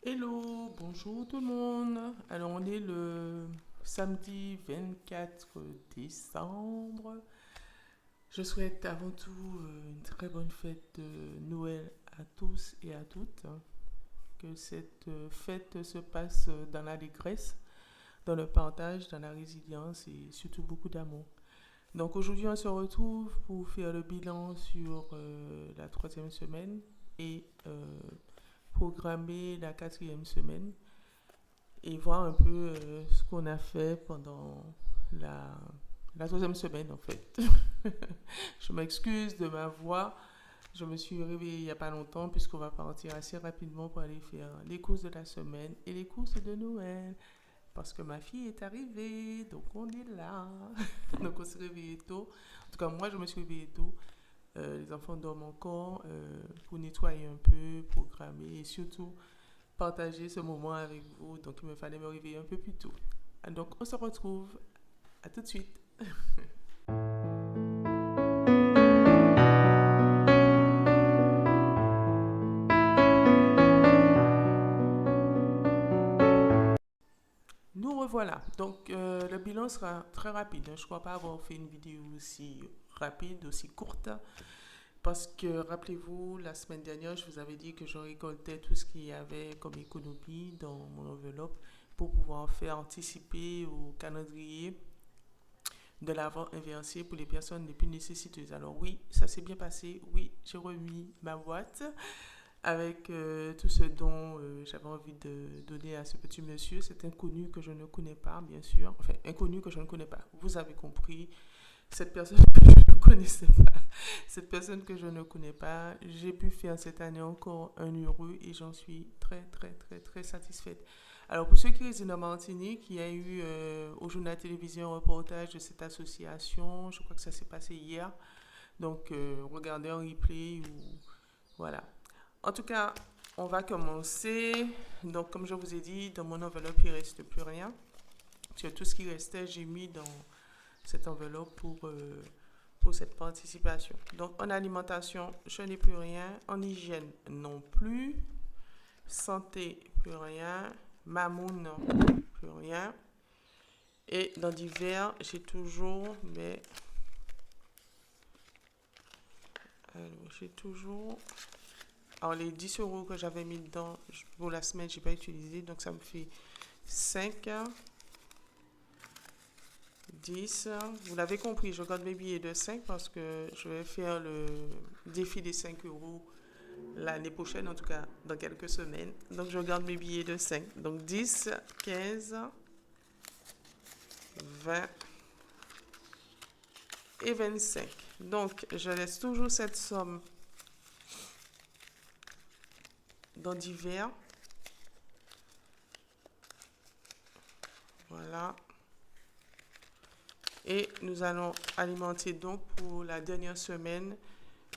Hello, bonjour tout le monde. Alors on est le samedi 24 décembre. Je souhaite avant tout une très bonne fête de Noël à tous et à toutes. Que cette fête se passe dans l'allégresse, dans le partage, dans la résilience et surtout beaucoup d'amour. Donc aujourd'hui on se retrouve pour faire le bilan sur la troisième semaine et programmer la quatrième semaine et voir un peu ce qu'on a fait pendant la, la troisième semaine en fait. Je m'excuse de ma voix. Je me suis réveillée il n'y a pas longtemps puisqu'on va partir assez rapidement pour aller faire les courses de la semaine et les courses de Noël. Parce que ma fille est arrivée, donc on est là. Donc on s'est réveillé tôt. En tout cas, moi je me suis réveillée tôt. Les enfants dorment encore pour nettoyer un peu, programmer et surtout partager ce moment avec vous. Donc, il me fallait me réveiller un peu plus tôt. Donc, on se retrouve. À tout de suite. Nous revoilà. Donc, le bilan sera très rapide. Je ne crois pas avoir fait une vidéo aussi rapide, aussi courte. Parce que, rappelez-vous, la semaine dernière, je vous avais dit que je récoltais tout ce qu'il y avait comme économie dans mon enveloppe pour pouvoir faire anticiper au calendrier de l'avant inversé pour les personnes les plus nécessiteuses. Alors oui, ça s'est bien passé. Oui, j'ai remis ma boîte avec tout ce dont j'avais envie de donner à ce petit monsieur, cet inconnu que je ne connais pas, bien sûr. Enfin, inconnu que je ne connais pas. Vous avez compris. Cette personne que je ne connaissais pas. Cette personne que je ne connais pas. J'ai pu faire cette année encore un heureux et j'en suis très, très, très, très satisfaite. Alors, pour ceux qui résident en Martinique, il y a eu au journal de télévision un reportage de cette association. Je crois que ça s'est passé hier. Donc, regardez en replay ou voilà. En tout cas, on va commencer. Donc, comme je vous ai dit, dans mon enveloppe, il ne reste plus rien. Parce que tout ce qui restait, j'ai mis dans cette enveloppe pour cette participation. Donc, en alimentation, je n'ai plus rien. En hygiène, non plus. Santé, plus rien. Mamoun, plus rien. Et dans divers, j'ai toujours, mais j'ai toujours. Alors, les 10 euros que j'avais mis dedans pour la semaine, je n'ai pas utilisé. Donc, ça me fait 5, 10. Vous l'avez compris, je garde mes billets de 5 parce que je vais faire le défi des 5 euros l'année prochaine, en tout cas dans quelques semaines. Donc, je garde mes billets de 5. Donc, 10, 15, 20 et 25. Donc, je laisse toujours cette somme dans divers. Voilà. Et nous allons alimenter donc pour la dernière semaine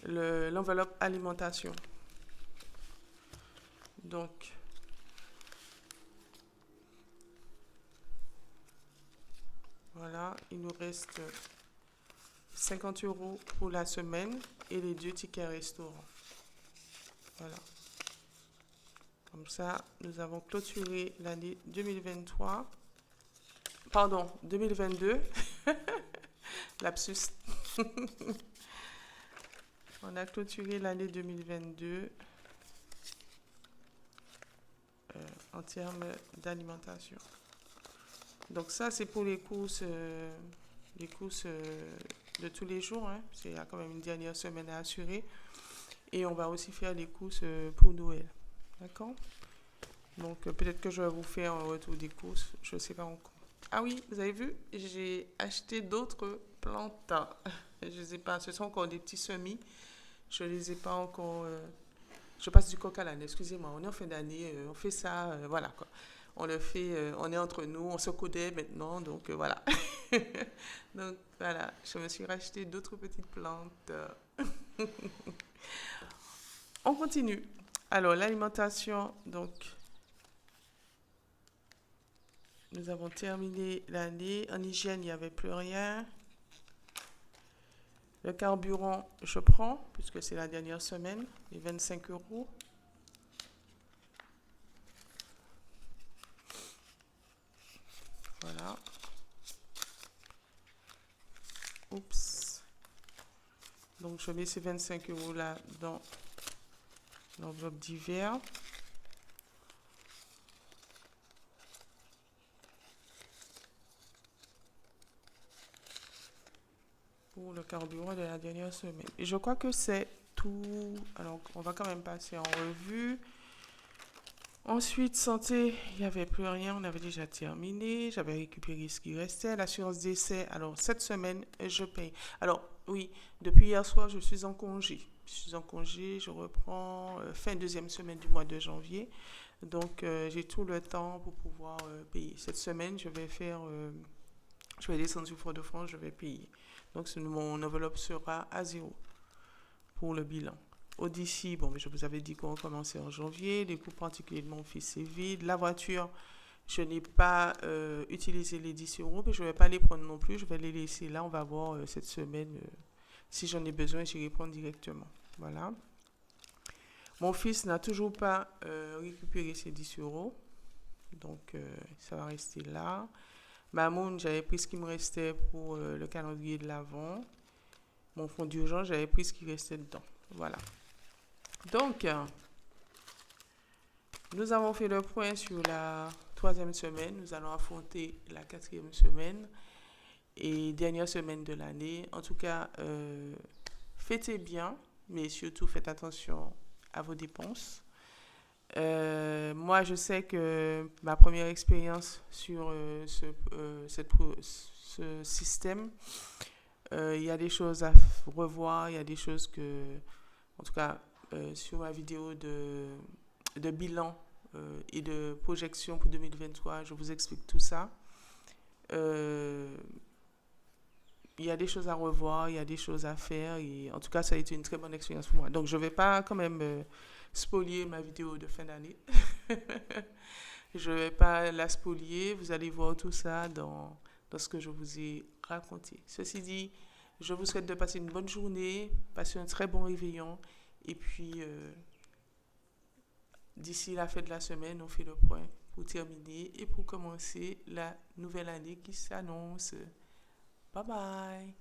l'enveloppe alimentation. Donc, voilà, il nous reste 50 euros pour la semaine et les 2 tickets restaurant. Voilà. Comme ça, nous avons clôturé l'année 2023. Pardon, 2022. Lapsus. On a clôturé l'année 2022 en termes d'alimentation. Donc ça, c'est pour les courses de tous les jours. Hein. Il y a quand même une dernière semaine à assurer. Et on va aussi faire les courses pour Noël. D'accord? Donc peut-être que je vais vous faire un retour des courses. Je ne sais pas encore. Ah oui, vous avez vu, j'ai acheté d'autres plantes. Je ne sais pas, ce sont encore des petits semis. Je ne les ai pas encore. Je passe du coq à l'âne, excusez-moi. On est en fin d'année, on fait ça, voilà quoi. On le fait, on est entre nous, on se connaît maintenant, donc voilà. Donc voilà, je me suis racheté d'autres petites plantes. On continue. Alors, l'alimentation, donc, nous avons terminé l'année. En hygiène, il n'y avait plus rien. Le carburant, je prends, puisque c'est la dernière semaine, les 25 euros. je mets ces 25 euros là dans l'enveloppe d'hiver. Pour le carburant de la dernière semaine. Et je crois que c'est tout. Alors, on va quand même passer en revue. Ensuite, santé, il n'y avait plus rien, on avait déjà terminé. J'avais récupéré ce qui restait. L'assurance décès, alors cette semaine, je paye. Alors, oui, depuis hier soir, je suis en congé. Je suis en congé, je reprends fin deuxième semaine du mois de janvier. Donc, j'ai tout le temps pour pouvoir payer. Cette semaine, je vais descendre sur Fort-de-France, je vais payer. Donc, mon enveloppe sera à zéro pour le bilan. D'ici, bon, je vous avais dit qu'on recommençait en janvier. Les coûts particuliers de mon fils, c'est vide. La voiture, je n'ai pas utilisé les 10 euros, mais je ne vais pas les prendre non plus. Je vais les laisser là. On va voir cette semaine. Si j'en ai besoin, j'irai prendre directement. Voilà. Mon fils n'a toujours pas récupéré ses 10 euros. Donc, ça va rester là. Mamoun, j'avais pris ce qui me restait pour le calendrier de l'Avent. Mon fonds d'urgence, j'avais pris ce qui restait dedans. Voilà. Donc, nous avons fait le point sur la 3e semaine. Nous allons affronter la 4e semaine et dernière semaine de l'année. En tout cas, fêtez bien, mais surtout faites attention à vos dépenses. Moi, je sais que ma première expérience sur ce système, il y a des choses à revoir, il y a des choses que, en tout cas, sur ma vidéo de bilan et de projection pour 2023, je vous explique tout ça. Il y a des choses à revoir, il y a des choses à faire et en tout cas, ça a été une très bonne expérience pour moi. Donc, je ne vais pas quand même spolier ma vidéo de fin d'année. Je ne vais pas la spolier. Vous allez voir tout ça dans ce que je vous ai raconté. Ceci dit, je vous souhaite de passer une bonne journée, passer un très bon réveillon. Et puis, d'ici la fin de la semaine, on fait le point pour terminer et pour commencer la nouvelle année qui s'annonce. Bye bye!